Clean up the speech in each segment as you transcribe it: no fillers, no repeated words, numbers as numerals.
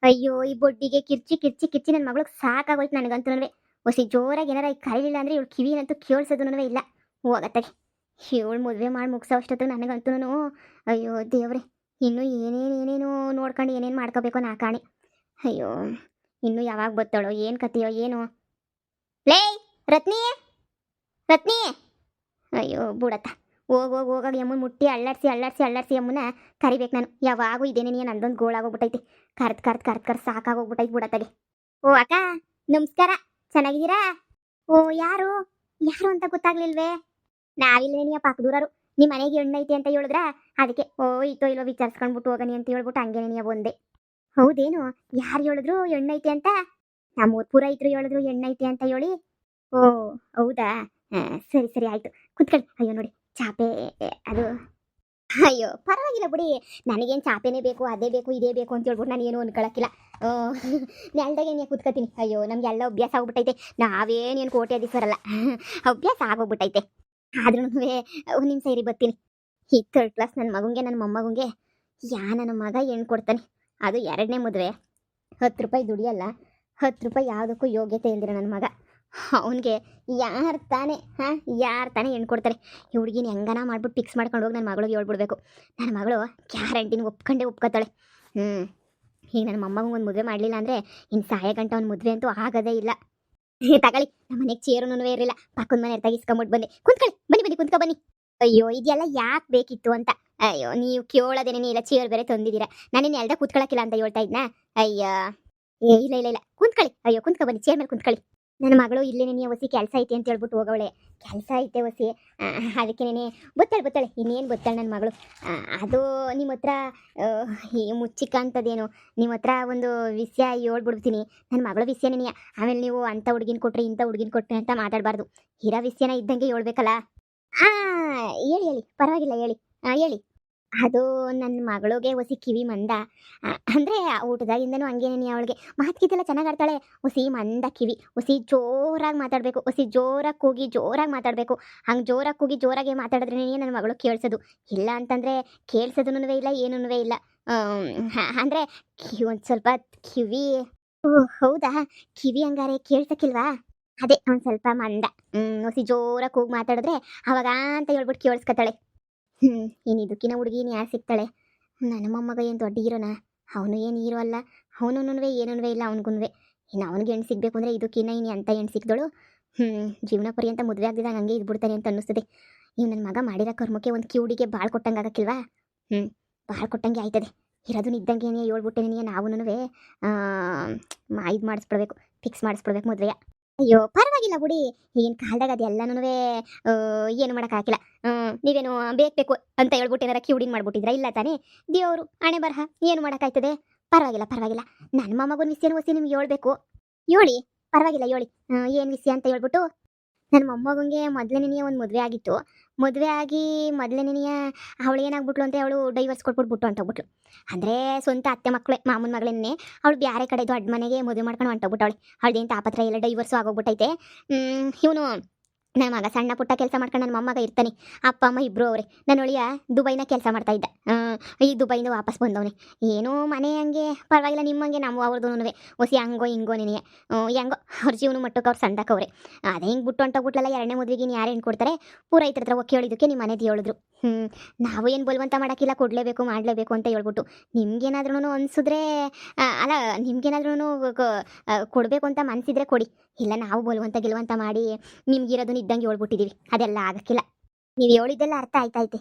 ಅಯ್ಯೋ ಈ ಬೊಡ್ಡಿಗೆ ಕಿರ್ಚಿ ಕಿರ್ಚಿ ಕಿರ್ಚಿ ನನ್ನ ಮಗಳಿಗೆ ಸಾಕಾಗೋಯ್ತು ನನಗಂತೂ. ಹೊಸಿ ಜೋರಾಗಿ ಏನಾರ ಕರೀಲಿಲ್ಲ ಅಂದ್ರೆ ಇವಳು ಕಿವಿನಂತೂ ಕೇಳಿಸೋದು ಇಲ್ಲ. ಹೋಗತ್ತಾಗೆ ಇವಳು ಮದುವೆ ಮಾಡಿ ಮುಗಿಸೋ ಅಷ್ಟೊತ್ತು ನನಗಂತೂ ಅಯ್ಯೋ ದೇವ್ರೆ, ಇನ್ನು ಏನೇನೇನೇನು ನೋಡ್ಕೊಂಡು ಏನೇನು ಮಾಡ್ಕೋಬೇಕು ನಾ ಕಾಣಿ. ಅಯ್ಯೋ ಇನ್ನು ಯಾವಾಗ ಬತ್ತಾಳೋ ಏನು ಕತೆಯೋ ಏನು. ಲೇ ರತ್ನಿ, ರತ್ನಿ, ಅಯ್ಯೋ ಬುಡತ್ತ. ಹೋಗಾಗ ಯಮ್ಮನ್ ಮುಟ್ಟಿ ಅಳ್ಳಾಡ್ಸಿ ಅಳ್ಳಾಡ್ಸಿ ಅಳ್ಳಾಡ್ಸಿ ಯಮ್ಮನ ಕರಿಬೇಕು ನಾನು. ಯಾವಾಗೂ ಇದೇನೇ ನೀನು ನಂದೊಂದು ಗೋಳಾಗೋಗ್ಬಿಟ್ಟೈತಿ. ಕರ್ದ್ ಸಾಕಾಗೋಗ್ಬಿಟ್ಟೈತಿ ಬುಡತ್ತಾಗೆ. ಓ ಅಕ್ಕ, ನಮಸ್ಕಾರ. ಚೆನ್ನಾಗಿದ್ದೀರಾ? ಓ ಯಾರು ಯಾರು ಅಂತ ಗೊತ್ತಾಗ್ಲಿಲ್ವೇ? ನಾವಿಲ್ಲೇನಿಯ ಪಕ್ಕದೂರರು. ನಿಮ್ಮ ಮನೆಗೆ ಹೆಣ್ಣೈತಿ ಅಂತ ಹೇಳಿದ್ರ ಅದಕ್ಕೆ ಓ ಇತ್ತೋ ಇಲ್ಲೋ ವಿಚಾರಿಸ್ಕೊಂಡ್ಬಿಟ್ಟು ಹೋಗನಿ ಅಂತ ಹೇಳ್ಬಿಟ್ಟು ಹಂಗೇನೇನಿಯ ಬಂದೆ. ಹೌದೇನು? ಯಾರು ಹೇಳಿದ್ರು ಹೆಣ್ಣೈತಿ ಅಂತ? ನಮ್ಮೂರ್ ಪೂರ ಇದ್ರು ಹೇಳಿದ್ರು ಹೆಣ್ಣೈತಿ ಅಂತ ಹೇಳಿ. ಓ ಹೌದಾ, ಸರಿ ಸರಿ ಆಯ್ತು, ಕುತ್ಕೊಳ್ಳಿ. ಅಯ್ಯೋ ನೋಡಿ ಚಾಪೆ ಅದು. ಅಯ್ಯೋ ಪರವಾಗಿಲ್ಲ ಬಿಡಿ, ನನಗೇನು ಚಾಪೆನೇ ಬೇಕು ಅದೇ ಬೇಕು ಇದೇ ಬೇಕು ಅಂತ ಹೇಳ್ಬಿಟ್ಟು ನಾನು ಏನು ಅನ್ಕೊಳಕ್ಕಿಲ್ಲ. ನೆಲ್ದಾಗೇನೆ ಕೂತ್ಕೊತೀನಿ. ಅಯ್ಯೋ ನಮ್ಗೆಲ್ಲ ಅಭ್ಯಾಸ ಆಗ್ಬಿಟ್ಟೈತೆ, ನಾವೇನೇನು ಕೋಟ್ಯಾಧೀಶ್ವರಲ್ಲ, ಅಭ್ಯಾಸ ಆಗೋಗ್ಬಿಟ್ಟೈತೆ. ಆದ್ರೂ ಒಂದು ನಿಮಿಷ ಇರಿ ಬರ್ತೀನಿ. ಈ 3rd ಕ್ಲಾಸ್ ನನ್ನ ಮಗಂಗೆ ನನ್ನ ಮೊಮ್ಮಗಂಗೆ ನನ್ನ ಮಗ ಹೆಣ್ಣು ಕೊಡ್ತಾನೆ. ಅದು 2ನೇ ಮದುವೆ. 10 ರೂಪಾಯಿ ದುಡಿಯಲ್ಲ, 10 ರೂಪಾಯಿ ಯಾವುದಕ್ಕೂ ಯೋಗ್ಯತೆ ಇಲ್ದಿರ ನನ್ನ ಮಗ. ಅವನಿಗೆ ಯಾರು ತಾನೇ ಹೆಣ್ಣು ಕೊಡ್ತಾರೆ? ಈ ಹುಡುಗಿನ ಹೆಂಗನ ಮಾಡ್ಬಿಟ್ಟು ಫಿಕ್ಸ್ ಮಾಡ್ಕೊಂಡು ಹೋಗಿ ನನ್ನ ಮಗಳಿಗೆ ಹೇಳ್ಬಿಡ್ಬೇಕು. ನನ್ನ ಮಗಳು ಗ್ಯಾರಂಟಿನ ಒಪ್ಕೋತಾಳೆ. ಈಗ ನನ್ನ ಮೊಮ್ಮಗಂಗೆ ಒಂದು ಮದುವೆ ಮಾಡಲಿಲ್ಲ ಅಂದರೆ ಇನ್ನು ಸಾಯ ಗಂಟ ಒಂದು ಮದುವೆ ಅಂತೂ ಆಗೋದೇ ಇಲ್ಲ. ತಗೊಳ್ಳಿ, ನಮ್ಮ ಮನೆಗೆ ಚೇರುನೂ ಇರಲಿಲ್ಲ, ಪಕ್ಕದ ಮನೆ ತೆಗಿಸ್ಕೊಂಬಿಟ್ಟು ಬಂದೆ. ಕುಂತ್ಕೊಳ್ಳಿ, ಬನ್ನಿ ಕುಂತ್ಕೊ ಬನ್ನಿ. ಅಯ್ಯೋ ಇದೆಲ್ಲ ಯಾಕೆ ಬೇಕಿತ್ತು ಅಂತ. ಅಯ್ಯೋ ನೀವು ಕೇಳೋದೇನೇ ಇಲ್ಲ, ಚೇರ್ ಬೇರೆ ತಂದಿದ್ದೀರಾ. ನಾನೇನು ಎಲ್ದ ಕೂತ್ಕೊಳ್ಳೋಕ್ಕಿಲ್ಲ ಅಂತ ಹೇಳ್ತಾ ಇದ್ನಾ? ಅಯ್ಯ ಇಲ್ಲ ಕುಂತ್ಕೊಳ್ಳಿ. ಅಯ್ಯೋ ಕುಂತ್ಕೊ ಬನ್ನಿ, ಚೇರ್ ಮೇಲೆ ಕುಂತ್ಕೊಳ್ಳಿ. ನನ್ನ ಮಗಳು ಇಲ್ಲೇನೆ ನೀ ಹೊಸಿ ಕೆಲಸ ಐತೆ ಅಂತ ಹೇಳ್ಬಿಟ್ಟು ಹೋಗವಳೆ. ಕೆಲಸ ಐತೆ ಹೊಸಿ, ಅದಕ್ಕೇನೆ ಬತ್ತಾಳೆ ಇನ್ನೇನು ಬತ್ತಾಳೆ ನನ್ನ ಮಗಳು. ಅದು ನಿಮ್ಮ ಹತ್ರ ಈ ಮುಚ್ಚಿಕ ಅಂತದೇನು ನಿಮ್ಮ ಹತ್ರ ಒಂದು ವಿಷಯ ಹೇಳ್ಬಿಡ್ತೀನಿ. ನನ್ನ ಮಗಳ ವಿಷಯನೇ. ಆಮೇಲೆ ನೀವು ಅಂಥ ಹುಡುಗಿನ ಕೊಟ್ರೆ ಇಂಥ ಹುಡುಗಿನ ಕೊಟ್ರೆ ಅಂತ ಮಾತಾಡಬಾರ್ದು. ಇರೋ ವಿಷಯನ ಇದ್ದಂಗೆ ಹೇಳ್ಬೇಕಲ್ಲ. ಹೇಳಿ ಪರವಾಗಿಲ್ಲ ಹೇಳಿ. ಅದು ನನ್ನ ಮಗಳಿಗೆ ಹೊಸಿ ಕಿವಿ ಮಂದ. ಅಂದರೆ ಊಟದಾಗಿಂದನೂ ಹಂಗೇನೇ ಅವಳಿಗೆ ಮಾತುಕಿದ್ದೆಲ್ಲ ಚೆನ್ನಾಗಿ ಆಡ್ತಾಳೆ. ಹೊಸಿ ಮಂದ ಕಿವಿ, ಹೊಸಿ ಜೋರಾಗಿ ಮಾತಾಡಬೇಕು, ಹೊಸಿ ಜೋರಾಗಿ ಕೂಗಿ ಜೋರಾಗಿ ಮಾತಾಡಬೇಕು. ಹಂಗೆ ಜೋರಾಗಿ ಕೂಗಿ ಜೋರಾಗಿ ಮಾತಾಡಿದ್ರೇ ನನ್ನ ಮಗಳು ಕೇಳಿಸೋದು. ಇಲ್ಲ ಅಂತಂದರೆ ಕೇಳಿಸೋದೂ ಇಲ್ಲ, ಏನೂ ಇಲ್ಲ. ಅಂದರೆ ಒಂದು ಸ್ವಲ್ಪ ಕಿವಿ. ಓ ಹೌದಾ, ಕಿವಿ ಹಂಗಾರೆ ಕೇಳ್ಸಕ್ಕಿಲ್ವಾ? ಅದೇ ಒಂದು ಸ್ವಲ್ಪ ಮಂದ. ಹೊಸಿ ಜೋರಾಗಿ ಕೂಗಿ ಮಾತಾಡಿದ್ರೆ ಅವಾಗ ಅಂತ ಹೇಳ್ಬಿಟ್ಟು ಕೇಳಿಸ್ಕೊತಾಳೆ. ಇನ್ನು ಇದಕ್ಕಿನ ಹುಡುಗಿನ ಯಾರು ಸಿಗ್ತಾಳೆ? ನನ್ನ ಮೊಮ್ಮಗ ಏನು ದೊಡ್ಡ ಹೀರೋನ? ಅವನು ಏನು ಹೀರೋ ಅಲ್ಲ, ಅವನೂ ಏನೂ ಇಲ್ಲ ಅವನಿಗೂ. ಇನ್ನು ಅವನಿಗೆ ಹೆಣ್ಣು ಸಿಗಬೇಕು ಅಂದರೆ ಇದಕ್ಕಿನ್ನ ಇನ್ನು ಎಂಥ ಹೆಣ್ಣು ಸಿಕ್ದಳು. ಜೀವನ ಪರ್ಯಂತ ಮದುವೆ ಆಗ್ದಿದ್ದಾಗ ಹಂಗೆ ಇದ್ಬಿಡ್ತಾನೆ ಅಂತ ಅನ್ನಿಸ್ತದೆ. ಇವು ನನ್ನ ಮಗ ಮಾಡಿರೋ ಕರ್ಮಕ್ಕೆ ಒಂದು ಕಿವುಡಿಗೆ ಬಾಳ್ ಕೊಟ್ಟಂಗೆ ಆಗಕ್ಕಿಲ್ವಾ? ಬಾಳ್ ಕೊಟ್ಟಂಗೆ ಆಯ್ತದೆ. ಇರೋದನ್ನ ಇದ್ದಂಗೆ ಹೇಳ್ಬಿಟ್ಟೇನೆ ನಾವು ಇದು ಮಾಡಿಸ್ಬಿಡ್ಬೇಕು, ಫಿಕ್ಸ್ ಮಾಡಿಸ್ಬಿಡ್ಬೇಕು ಮದುವೆಯ. ಅಯ್ಯೋ ಪರವಾಗಿಲ್ಲ ಬಿಡಿ, ಈಗಿನ ಕಾಲದಾಗ ಅದೆಲ್ಲನೂ ಏನು ಮಾಡೋಕ್ಕಾಗಿಲ್ಲ. ನೀವೇನು ಬೇಕು ಅಂತ ಹೇಳ್ಬಿಟ್ಟು ಏನಾರ ಕಿವುಡಿನ ಮಾಡ್ಬಿಟ್ಟಿದ್ರ? ಇಲ್ಲ ತಾನೇ, ದೇವರು ಹಣೆ ಬರಹ, ಏನು ಮಾಡೋಕ್ಕಾಯ್ತದೆ? ಪರವಾಗಿಲ್ಲ. ನನ್ನ ಮೊಮ್ಮಗನ ವಿಷಯನೂ ಹೊಸಿ ನಿಮ್ಗೆ ಹೇಳ್ಬೇಕು. ಹೇಳಿ ಪರವಾಗಿಲ್ಲ ಹೇಳಿ, ಏನು ವಿಷಯ ಅಂತ ಹೇಳ್ಬಿಟ್ಟು. ನನ್ನ ಮೊಮ್ಮಗಂಗೆ ಮೊದಲನೇ ಒಂದು ಮದುವೆ ಆಗಿತ್ತು. ಮದುವೆ ಆಗಿ ಮೊದಲನೇ ಅವಳು ಏನಾಗ್ಬಿಟ್ಲು ಅಂದರೆ ಅವಳು ಡೈವರ್ಸ್ ಕೊಟ್ಬಿಟ್ಟು ಹೊಂಟೋಗ್ಬಿಟ್ಲು. ಅಂದರೆ ಸ್ವಂತ ಅತ್ತೆ ಮಕ್ಕಳೇ, ಮಾಮನ ಮಗಳನ್ನೇ ಅವಳು ಬೇರೆ ಕಡೆ ದೊಡ್ಡ ಮನೆಗೆ ಮದುವೆ ಮಾಡ್ಕೊಂಡು ಹೊಂಟೋಗ್ಬಿಟ್ಟವಳೆ. ಅವಳದೇನು ತಾಪತ್ರ ಎಲ್ಲ ಡೈವರ್ಸು ಆಗೋಗ್ಬಿಟ್ಟೈತೆ. ಇವನು ನನ್ನ ಮಗ ಸಣ್ಣ ಪುಟ್ಟ ಕೆಲಸ ಮಾಡ್ಕೊಂಡು ನನ್ನ ಮೊಮ್ಮಗ ಇರ್ತಾನೆ. ಅಪ್ಪ ಅಮ್ಮ ಇಬ್ಬರು ಅವರೇ. ನನ್ನ ಒಳಿಯ ದುಬೈನ ಕೆಲಸ ಮಾಡ್ತಾ ಇದ್ದ. ಈಗ ದುಬೈಯಿಂದ ವಾಪಸ್ ಬಂದವನೇ. ಏನೋ ಮನೆ ಹಂಗೆ ಪರವಾಗಿಲ್ಲ, ನಿಮ್ಮಂಗೆ ನಾವು ಅವ್ರದ್ದು ಹೊಸಿ ಹಂಗೋ ಹಿಂಗೋ ನೆನೆಯ ಹೆಂಗೋ ಅವ್ರ ಜೀವನ ಮಟ್ಟಕ್ಕೆ ಅವ್ರು ಸಂದಕವ್ರೆ. ಅದೇ ಹಿಂಗೆ ಬಿಟ್ಟು ಹೊಂಟೋಗ್ಬಿಟ್ಲಲ್ಲ 2ನೇ ಮದುವೆಗೆ ಯಾರು ಹೆಣ್ಣು ಕೊಡ್ತಾರೆ? ಪೂರ ಇದ್ರ ಹತ್ರ ಕೇಳಿದ್ದಕ್ಕೆ ನಿಮ್ಮ ಮನೆದು ಹೇಳಿದ್ರು. ನಾವು ಏನು ಬಲವಂತ ಮಾಡೋಕ್ಕಿಲ್ಲ, ಕೊಡಲೇಬೇಕು ಮಾಡಲೇಬೇಕು ಅಂತ ಹೇಳ್ಬಿಟ್ಟು. ನಿಮ್ಗೇನಾದ್ರೂ ಅನಿಸಿದ್ರೆ ಅಲ್ಲ, ನಿಮ್ಗೇನಾದ್ರೂ ಕೊಡಬೇಕು ಅಂತ ಮನಸ್ಸಿದ್ರೆ ಕೊಡಿ. ಇಲ್ಲ ನಾವು ಬಲವಂತ ಗೆಲುವಂತ ಮಾಡಿ ನಿಮ್ಗಿರೋದನ್ನ ಇದ್ದಂಗೆ ಹೇಳ್ಬಿಟ್ಟಿದ್ದೀವಿ, ಅದೆಲ್ಲ ಆಗಕ್ಕಿಲ್ಲ. ನೀವು ಹೇಳಿದ್ದೆಲ್ಲ ಅರ್ಥ ಆಯ್ತೈತೆ.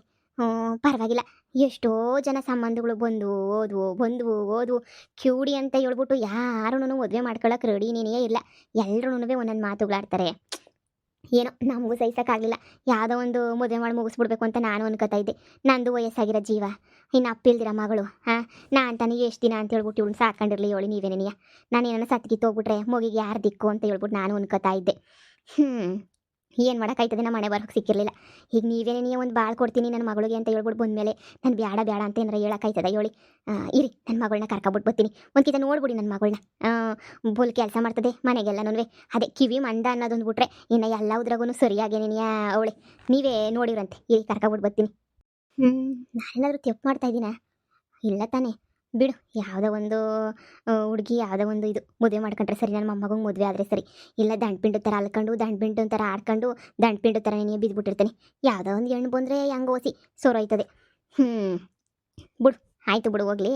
ಪರವಾಗಿಲ್ಲ. ಎಷ್ಟೋ ಜನ ಸಂಬಂಧಗಳು ಬಂದವು ಓದ್ವು ಕಿವುಡಿ ಅಂತ ಹೇಳ್ಬಿಟ್ಟು ಯಾರೂ ಮದುವೆ ಮಾಡ್ಕೊಳಕ್ಕೆ ರೆಡಿನೇ ಇಲ್ಲ. ಎಲ್ಲರೂ ಒಂದೊಂದು ಮಾತುಗಳಾಡ್ತಾರೆ. ಏನೋ ನಮಗೂ ಸಹಿಸೋಕ್ಕಾಗಲಿಲ್ಲ. ಯಾವುದೋ ಒಂದು ಮದುವೆ ಮಾಡಿ ಮುಗಿಸ್ಬಿಡ್ಬೇಕು ಅಂತ ನಾನು ಅನ್ಕೋತಾ ಇದ್ದೆ. ನಂದು ವಯಸ್ಸಾಗಿರೋ ಜೀವ, ಇನ್ನು ಅಪ್ಪಿಲ್ದಿರ ಮಗಳು. ನಾನು ತಾನೇ ಎಷ್ಟು ದಿನ ಅಂತ ಹೇಳ್ಬಿಟ್ಟು ಇವಳು ಸಾಕೊಂಡಿರಲಿ ಹೇಳಿ ನೀವೇನೇನಿಯ. ನಾನು ಏನಾರ ಸತ್ಗಿತ್ತು ಹೋಗ್ಬಿಟ್ರೆ ಮಗಿಗೆ ಯಾರು ದಿಕ್ಕು ಅಂತ ಹೇಳ್ಬಿಟ್ಟು ನಾನು ಅನ್ಕೋತಾ ಇದ್ದೆ. ಏನು ಮಾಡೋಕ್ಕಾಯ್ತದೆ, ನಮ್ಮ ಮನೆ ಬರೋಕ್ಕೆ ಸಿಕ್ಕಿರಲಿಲ್ಲ. ಈಗ ನೀವೇನೇ ಒಂದು ಬಾಳ್ ಕೊಡ್ತೀನಿ ನನ್ನ ಮಗಳಿಗೆ ಅಂತ ಹೇಳ್ಬಿಟ್ಟು ಬಂದಮೇಲೆ ನಾನು ಬೇಡ ಅಂತ ಏನಾರ ಹೇಳೋಕ್ಕಾಯ್ತದ ಹೇಳಿ? ಇರಿ ನನ್ನ ಮಗಳನ್ನ ಕರ್ಕೊಬಿಟ್ಟು ಬರ್ತೀನಿ. ಒಂದ್ಕಿತ ನೋಡ್ಬಿಡಿ ನನ್ನ ಮಗಳನ್ನ. ಬುಲ್ ಕೆಲಸ ಮಾಡ್ತದೆ ಮನೆಗೆಲ್ಲನೂ. ಅದೇ ಕಿವಿ ಮಂದ ಅನ್ನೋದೊಂದು ಬಿಟ್ರೆ ಇನ್ನು ಎಲ್ಲದ್ರಾಗೂ ಸರಿಯಾಗೇನೇನಿಯ ಅವಳೆ. ನೀವೇ ನೋಡಿವ್ರಂತೆ. ಇರಿ ಕರ್ಕೊಬಿಟ್ಟು ಬರ್ತೀನಿ. ನಾನೇನಾದರೂ ತಪ್ಪು ಮಾಡ್ತಾ ಇದ್ದೀನ? ಇಲ್ಲ ತಾನೇ. ಬಿಡು ಯಾವುದೋ ಒಂದು ಹುಡುಗಿ ಯಾವುದೋ ಒಂದು ಇದು ಮದುವೆ ಮಾಡ್ಕೊಂಡ್ರೆ ಸರಿ, ನನ್ನ ಮೊಮ್ಮಗಂಗೆ ಮದುವೆ ಆದರೆ ಸರಿ. ಇಲ್ಲ ದಂಡ್ಪಿಂಡು ಥರ ಅಲ್ಕೊಂಡು ದಂಡ್ಪಿಂಡು ಥರ ಆಡ್ಕೊಂಡು ದಂಡ್ಪಿಂಡು ಥರ ನೀನು ಬಿದ್ದುಬಿಟ್ಟಿರ್ತೀನಿ. ಯಾವುದೋ ಒಂದು ಹೆಣ್ಣು ಬಂದರೆ ಹೆಂಗೆ ಓಸಿ ಸೋರೋಯ್ತದೆ. ಹ್ಞೂ ಬಿಡು, ಆಯಿತು ಬಿಡು ಹೋಗ್ಲಿ.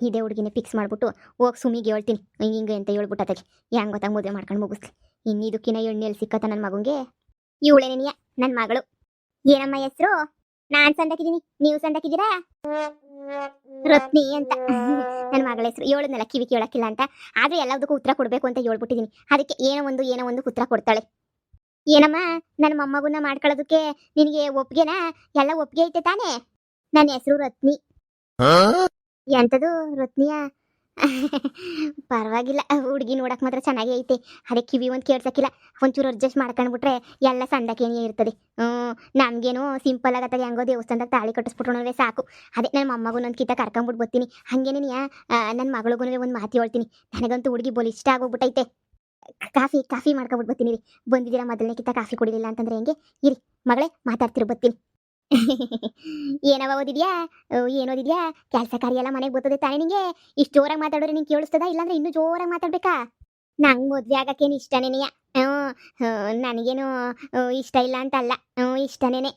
ಇದೇ ಹುಡುಗಿನೇ ಫಿಕ್ಸ್ ಮಾಡಿಬಿಟ್ಟು ಹೋಗಿ ಸುಮಿಗೆ ಹೇಳ್ತೀನಿ ಹಿಂಗೆ ಹಿಂಗೆ ಅಂತ ಹೇಳ್ಬಿಟ್ಟತ್ತಾಗೆ ಹೆಂಗೆ ಗೊತ್ತಾಗ ಮದುವೆ ಮಾಡ್ಕೊಂಡು ಮುಗಿಸ್ಲಿ. ಇನ್ನಿದಕ್ಕಿನ್ನ ಎಣ್ಣೆಯಲ್ಲಿ ಸಿಕ್ಕತ್ತ ನನ್ನ ಮಗಂಗೆ. ಇವಳೇನೇನಿಯ ನನ್ನ ಮಗಳು. ಏನಮ್ಮ ಹೆಸರು? ನಾನು ಸಂದಾಕಿದ್ದೀನಿ, ನೀವು ಸಂದಾಕಿದ್ದೀರಾ? ರತ್ನಿ ಅಂತ ನನ್ನ ಮಗಳ ಹೆಸರು. ಹೇಳದ್ನಲ್ಲ ಕಿವಿ ಕೇಳಕ್ಕಿಲ್ಲ ಅಂತ, ಆದ್ರೆ ಎಲ್ಲದಕ್ಕೂ ಉತ್ತರ ಕೊಡಬೇಕು ಅಂತ ಹೇಳ್ಬಿಟ್ಟಿದ್ದೀನಿ. ಅದಕ್ಕೆ ಏನೋ ಒಂದು ಉತ್ತರ ಕೊಡ್ತಾಳೆ. ಏನಮ್ಮ ನನ್ನ ಮೊಮ್ಮಗುನ್ನ ಮಾಡ್ಕೊಳ್ಳೋದಕ್ಕೆ ನಿನಗೆ ಒಪ್ಗೆನಾ? ಎಲ್ಲ ಒಪ್ಗೆ ಐತೆ ತಾನೇ? ನನ್ನ ಹೆಸರು ರತ್ನಿ. ಎಂಥದು ರತ್ನಿಯಾ? ಪರವಾಗಿಲ್ಲ, ಹುಡುಗಿ ನೋಡಕ್ ಮಾತ್ರ ಚೆನ್ನಾಗೇ ಐತೆ. ಅದೇ ಕಿವಿ ಒಂದು ಕೇಳ್ಸಕ್ಕಿಲ್ಲ, ಒಂಚೂರು ಅಡ್ಜಸ್ಟ್ ಮಾಡ್ಕೊಂಡ್ಬಿಟ್ರೆ ಎಲ್ಲ ಸಂದಕೇನೇ ಇರ್ತದೆ. ನಮ್ಗೇನು ಸಿಂಪಲ್ ಆಗತ್ತಾಗ ಹೆಂಗೋ ದೇವಸ್ಥಾನದಾಗ ತಾಳಿ ಕಟ್ಟಿಸ್ಬಿಟ್ರೆ ಸಾಕು. ಅದೇ ನನ್ನ ಮೊಮ್ಮಗೂ ನನ್ನ ಕಿತ್ತ ಕರ್ಕೊಂಬಿಟ್ಟು ಬರ್ತೀನಿ. ಹಂಗೇನೆ ನನ್ನ ಮಗಳಿಗೂ ಒಂದು ಮಾತು ಹೇಳ್ತೀನಿ. ನನಗಂತೂ ಹುಡುಗಿ ಬೋಲ್ ಇಷ್ಟ ಆಗೋಗ್ಬಿಟ್ಟೈತೆ. ಕಾಫಿ ಮಾಡ್ಕೊಬಿಟ್ಟು ಬರ್ತೀನಿ ರೀ. ಬಂದಿದ್ದೀರಾ ಮೊದಲನೇ ಕಿತ್ತ ಕಾಫಿ ಕುಡಿಲಿಲ್ಲ ಅಂತಂದ್ರೆ ಹೆಂಗೆ? ಇರಿ ಮಗಳೇ, ಮಾತಾಡ್ತಿರು ಬರ್ತೀನಿ. ಏನವ ಓದಿದ್ಯಾ? ಏನೋದಿದ್ಯಾ? ಕೆಲಸ ಕಾರ್ಯ ಎಲ್ಲ ಮನೆಗೆ ಬರ್ತದೆ ತಾನೇ ನಿಂಗೆ? ಇಷ್ಟು ಜೋರಾಗಿ ಮಾತಾಡೋರೆ ನಿಂಗೆ ಕೇಳಿಸ್ತದ? ಇಲ್ಲಾಂದ್ರೆ ಇನ್ನೂ ಜೋರಾಗಿ ಮಾತಾಡ್ಬೇಕಾ? ನಂಗೆ ಮದುವೆ ಆಗಕ್ಕೇನು ಇಷ್ಟನೇನೆಯ. ನನಗೇನು ಇಷ್ಟ ಇಲ್ಲ ಅಂತ ಅಲ್ಲ, ಇಷ್ಟನೇನೆ.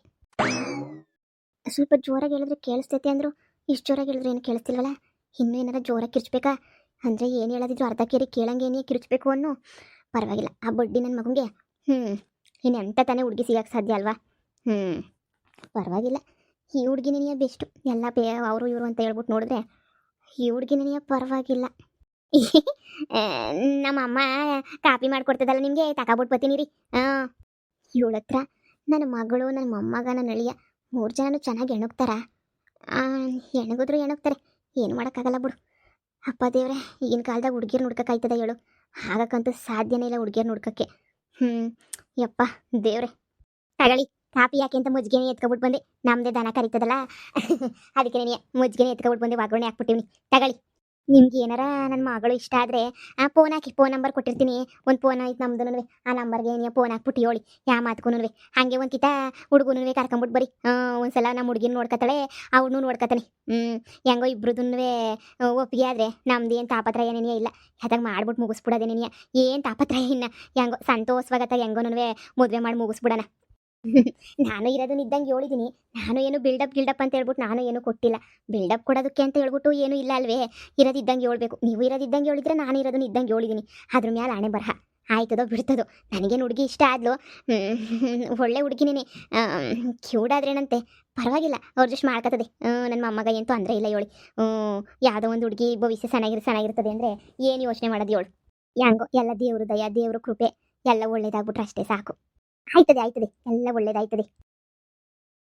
ಸ್ವಲ್ಪ ಜೋರಾಗಿ ಹೇಳಿದ್ರೆ ಕೇಳಿಸ್ತೈತೆ ಅಂದರು, ಇಷ್ಟು ಜೋರಾಗಿ ಹೇಳಿದ್ರೆ ಏನು ಕೇಳಿಸ್ತಿಲ್ವಲ್ಲ? ಇನ್ನೂ ಏನಾರ ಜೋರಾಗಿ ಕಿರ್ಚ್ಬೇಕಾ? ಅಂದರೆ ಏನು ಹೇಳೋದಿದ್ರು ಅರ್ಧ ಕೇರಿ ಕೇಳಂಗೇನೇ ಕಿರ್ಚ್ಬೇಕು ಅನ್ನೋ. ಪರವಾಗಿಲ್ಲ, ಆ ಬಡ್ಡಿ ನನ್ನ ಮಗಂಗೆ ಇನ್ನೆಂತ ತಾನೇ ಹುಡುಗಿ ಸಿಗಕ್ಕೆ ಸಾಧ್ಯ ಅಲ್ವಾ? ಪರವಾಗಿಲ್ಲ, ಈ ಹುಡುಗಿನೇ ಬೆಸ್ಟು. ಎಲ್ಲ ಅವರು ಇವರು ಅಂತ ಹೇಳ್ಬಿಟ್ಟು ನೋಡಿದ್ರೆ ಈ ಹುಡುಗಿನೇ ಪರವಾಗಿಲ್ಲ. ನಮ್ಮಮ್ಮ ಕಾಪಿ ಮಾಡ್ಕೊಡ್ತದಲ್ಲ ನಿಮಗೆ, ತಗೊಬಿಟ್ಟು ಬರ್ತೀನಿ ರೀ. ಇವಳ ಹತ್ರ ನನ್ನ ಮಗಳು, ನನ್ನ ಮೊಮ್ಮಗ, ನನ್ನ ಅಳಿಯ 3 ಜನನು ಚೆನ್ನಾಗಿ ಎಣಗ್ತಾರ. ಎಣಗಿದ್ರು ಎಣಗ್ತಾರೆ, ಏನು ಮಾಡೋಕ್ಕಾಗಲ್ಲ ಬಿಡು. ಅಪ್ಪ ದೇವ್ರೆ, ಈಗಿನ ಕಾಲದಾಗ ಹುಡುಗಿಯರು ನೋಡ್ಕೊಕಾಯ್ತದ ಹೇಳು? ಆಗಕ್ಕಂತೂ ಸಾಧ್ಯನೇ ಇಲ್ಲ ಹುಡುಗಿಯರು ನೋಡ್ಕೊಕ್ಕೆ. ಯಪ್ಪ ದೇವ್ರೆ. ತಗೊಳ್ಳಿ ಕಾಪಿ, ಯಾಕೆ ಅಂತ ಮುಜ್ಗೆನೆ ಎತ್ಕೊಬಿಟ್ಟು ಬಂದೆ. ನಮ್ಮದೇ ದನ ಕರೀತದಲ್ಲ ಅದಕ್ಕೆ ಮುಜ್ಗೆನೆ ಎತ್ಕೊಬಿಟ್ಟು ಬಂದೆ, ಒಗ್ಗರಣೆ ಹಾಕ್ಬಿಟ್ಟಿವ್ನಿ. ತಗೊಳ್ಳಿ. ನಿಮ್ಗೆ ಏನಾರ ನನ್ನ ಮಗಳು ಇಷ್ಟ ಆದರೆ ಫೋನ್ ಹಾಕಿ, ಫೋನ್ ನಂಬರ್ ಕೊಟ್ಟಿರ್ತೀನಿ. ಒಂದು ಫೋನ್ ಐತೆ ನಮ್ದು, ಆ ನಂಬರ್ಗೆ ನೀವು ಫೋನ್ ಹಾಕ್ಬಿಟ್ಟು ಹೇಳಿ ಯಾವ ಮಾತ್ಗೂ. ಹಾಗೆ ಒಂದು ಕಿತ ಹುಡುಗನೂ ಕರ್ಕೊಂಬಿಟ್ಟು ಬರೀ. ಒಂದ್ಸಲ ನಮ್ಮ ಹುಡುಗಿನ ನೋಡ್ಕೊತಾಳೆ, ಅವನು ನೋಡ್ಕೊತಾನೆ. ಹೆಂಗೋ ಇಬ್ರದೂ ಒಪ್ಪಿಗೆ ಆದರೆ ನಮ್ದೇನು ತಾಪತ್ರಯ ಏನೇನೇ ಇಲ್ಲ. ಅದಾಗ ಮಾಡ್ಬಿಟ್ಟು ಮುಗಿಸ್ಬಿಡೋದೇನೇನಿಯ, ಏನು ತಾಪತ್ರಯ ಇನ್ನು. ಹೆಂಗೋ ಸಂತೋಷವಾಗತ್ತ, ಹೆಂಗೋನೂ ಮದುವೆ ಮಾಡಿ ಮುಗಿಸ್ಬಿಡೋಣ. ನಾನು ಇರೋದನ್ನ ಇದ್ದಂಗೆ ಹೇಳಿದ್ದೀನಿ. ನಾನು ಏನು ಬಿಲ್ಡಪ್ ಅಂತ ಹೇಳ್ಬಿಟ್ಟು ನಾನು ಏನು ಕೊಟ್ಟಿಲ್ಲ. ಬಿಲ್ಡಪ್ ಕೊಡೋದಕ್ಕೆ ಅಂತ ಹೇಳ್ಬಿಟ್ಟು ಏನೂ ಇಲ್ಲ ಅಲ್ವೇ? ಇರೋದಿದ್ದಂಗೆ ಹೇಳ್ಬೇಕು. ನೀವು ಇರೋದಿದ್ದಂಗೆ ಹೇಳಿದ್ರೆ ನಾನು ಇರೋದನ್ನ ಇದ್ದಂಗೆ ಹೇಳಿದ್ದೀನಿ. ಅದ್ರ ಮೇಲೆ ಹಣೆ ಬರಹ ಆಯ್ತದೋ ಬಿಡ್ತದೋ. ನನಗೇನು ಹುಡುಗಿ ಇಷ್ಟ ಆದ್ಲು, ಒಳ್ಳೆ ಹುಡುಗಿನೇ. ಕ್ಯೂಡಾದ್ರೇನಂತೆ, ಪರವಾಗಿಲ್ಲ, ಅವ್ರು ಜಸ್ಟ್ ಮಾಡ್ಕೊತದೆ. ನನ್ನ ಮೊಮ್ಮಗ ಏನು ತೊಂದರೆ ಇಲ್ಲ ಹೇಳಿ. ಯಾವುದೋ ಒಂದು ಹುಡುಗಿ ಭವಿಷ್ಯ ಚೆನ್ನಾಗಿರ್ತದೆ ಅಂದರೆ ಏನು ಯೋಚನೆ ಮಾಡೋದು ಹೇಳು? ಹೆಂಗೋ ಎಲ್ಲ ದೇವ್ರ ದಯ, ದೇವ್ರ ಕೃಪೆ, ಎಲ್ಲ ಒಳ್ಳೇದಾಗ್ಬಿಟ್ರೆ ಅಷ್ಟೇ ಸಾಕು. ಆಯ್ತದೆ, ಎಲ್ಲ ಒಳ್ಳೇದಾಯ್ತದೆ.